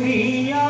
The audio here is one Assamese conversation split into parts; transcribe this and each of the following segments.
প্ৰিয়া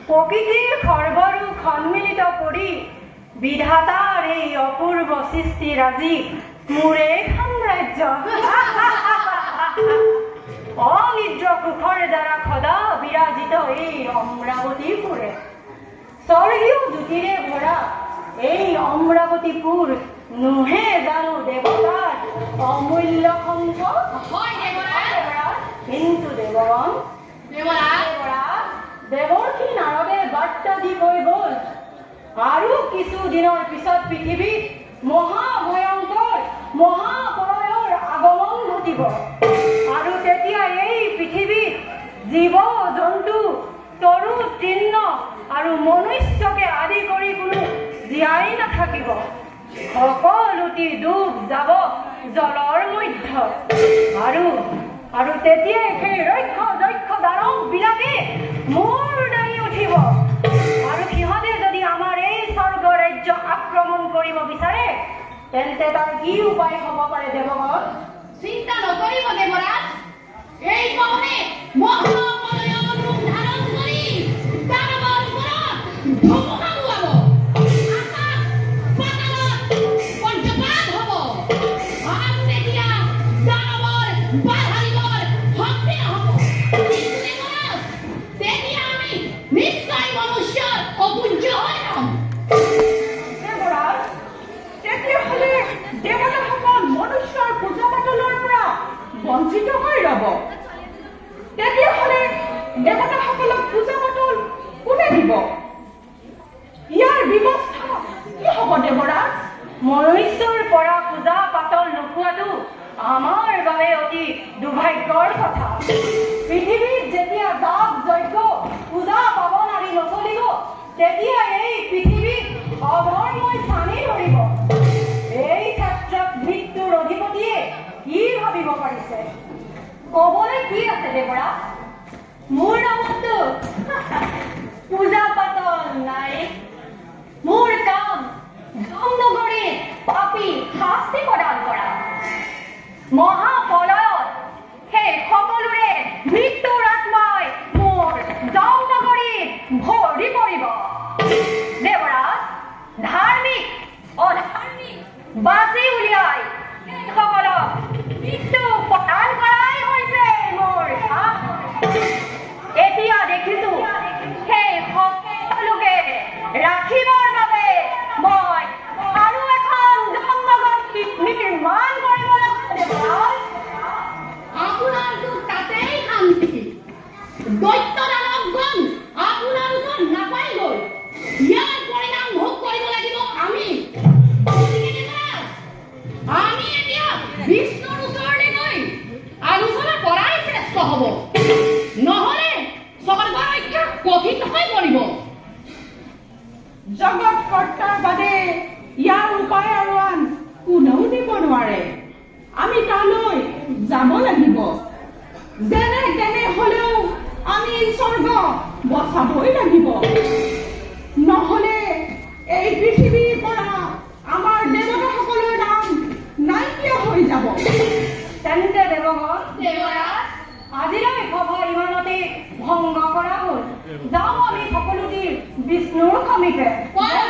প্ৰকৃতিৰ খৰ্বৰূপ সন্মিলিত কৰি বিধাতাৰ এই অপূৰ্ব সৃষ্টিৰাজি মোৰে সাম্ৰাজ্য অনিদ্ৰ কুশৰ দ্বাৰা সদা বিৰাজিত এই অমৰাৱতীপুৰে স্বৰ্গীয় জ্যোতিৰে ভৰা এই অমৰাৱতীপুৰ নোহে জানো দেৱতাৰ অমূল্য সম্পদ কিন্তু দেৱগণ দেৱৰ্ষি নাৰদে বাৰ্তা দি কৈ গ'ল আৰু কিছুদিনৰ পিছত পৃথিৱীত মহাভয়ংকৰ মহাপ্ৰলয়ৰ আগমন ঘটিব আৰু তেতিয়া এই পৃথিৱীত জীৱ জন্তু তৰু তৃণ আৰু মনুষ্যকে আদি কৰি কোনো জীয়াই নাথাকিব সকলোটি ডুব যাব জলৰ মধ্যত আৰু তেতিয়াই সেই ৰক্ষ দক্ষ দানৱ বিলাকে মূৰ দাঙি উঠিব আৰু সিহঁতে যদি আমাৰ এই স্বৰ্গ ৰাজ্য আক্ৰমণ কৰিব বিচাৰে তেন্তে তাৰ কি উপায় হ'ব পাৰে দেৱগণ চিন্তা নকৰিব দেৱৰাজ এই পৱনে মহাপ্ৰলয়ৰ ৰূপ ধাৰণ কৰি দানৱৰ ওপৰত ধুমুহা বোৱাব আকাশ পাতালত বজ্ৰপাত হ'ব আৰু তেতিয়া দানৱৰ বাধাৰিবৰ শক্তি নহ'ব কিন্তু দেৱৰাজ তেতিয়া আমি নিশ্চয় মনুষ্যৰ অপূজ্য হৈ যাম দেৱৰাজ তেতিয়াহ'লে দেৱতাসকল মনুষ্যৰ পূজা পাতলৰ পৰা বঞ্চিত হৈ ৰ'ব তেতিয়াহ'লে দেৱতাসকলক পূজা পাতল কোনে দিব ইয়াৰ ব্যৱস্থা কি হ'ব দেৱৰাজ মনুষ্যৰ পৰা পূজা পাতল নোপোৱাটো আমাৰ বাবে অতি দুৰ্ভাগ্যৰ কথা পৃথিৱীত যেতিয়া যাগ যজ্ঞ পূজা পাবন আদি নচলিব তেতিয়া এই পৃথিৱীত অধৰ্মই চানি ধৰিব এই ক্ষেত্ৰত মৃত্যুৰ অধিপতিয়ে কি ভাবিব পাৰিছে ক'বলৈ কি আছে দেৱৰা মোৰ নামতো পূজা পাতল নাই মোৰ কাম জমনগৰীত পাপী শাস্তি প্ৰদান কৰা মহাপ্ৰলয়ত সেই সকলোৰে মৃত্যুৰ আত্মাই মোৰ জমনগৰীত ভৰি পৰিব দেৱৰাজ ধাৰ্মিক অধাৰ্মিক বাছি উলিয়াই সকলক মৃত্যু প্ৰদান কৰাই হৈছে মোৰ কাম এতিয়া দেখিছো সেই সকলোকে ৰাখিবৰ বাবে মই আৰু এখন জমনগৰ নিৰ্মাণ কৰিব লাগিব আপোনাৰতো তাতেই শান্তি দৈত্য দানৱগণ আপোনাৰ ওচৰত নাপাই গ'ল ইয়াৰ পৰিণাম ভোগ কৰিব লাগিব আমি গতিকে দেৱৰাজ আমি এতিয়া বিষ্ণুৰ ওচৰলৈ গৈ আলোচনা কৰাই হ'ব নহ'লে স্বৰ্গ ৰক্ষা কঠিন হৈ পৰিব জগত কৰ্তাৰ বাদে ইয়াৰ উপায় আৰু আন কোনেও দিব নোৱাৰে আমি তালৈ যাব লাগিব যেনে তেনে হলেও আমি স্বৰ্গ বচাবই লাগিব নহলে এই পৃথিৱীৰ পৰা আমাৰ দেৱতাসকলৰ নাম নাইকিয়া হৈ যাব তেন্তে দেৱগণ দেৱৰাজ আজিলৈ সভা ইমানতে ভংগ কৰা হ'ল যাওঁ আমি সকলোটি বিষ্ণুৰ সমীপে কোৱা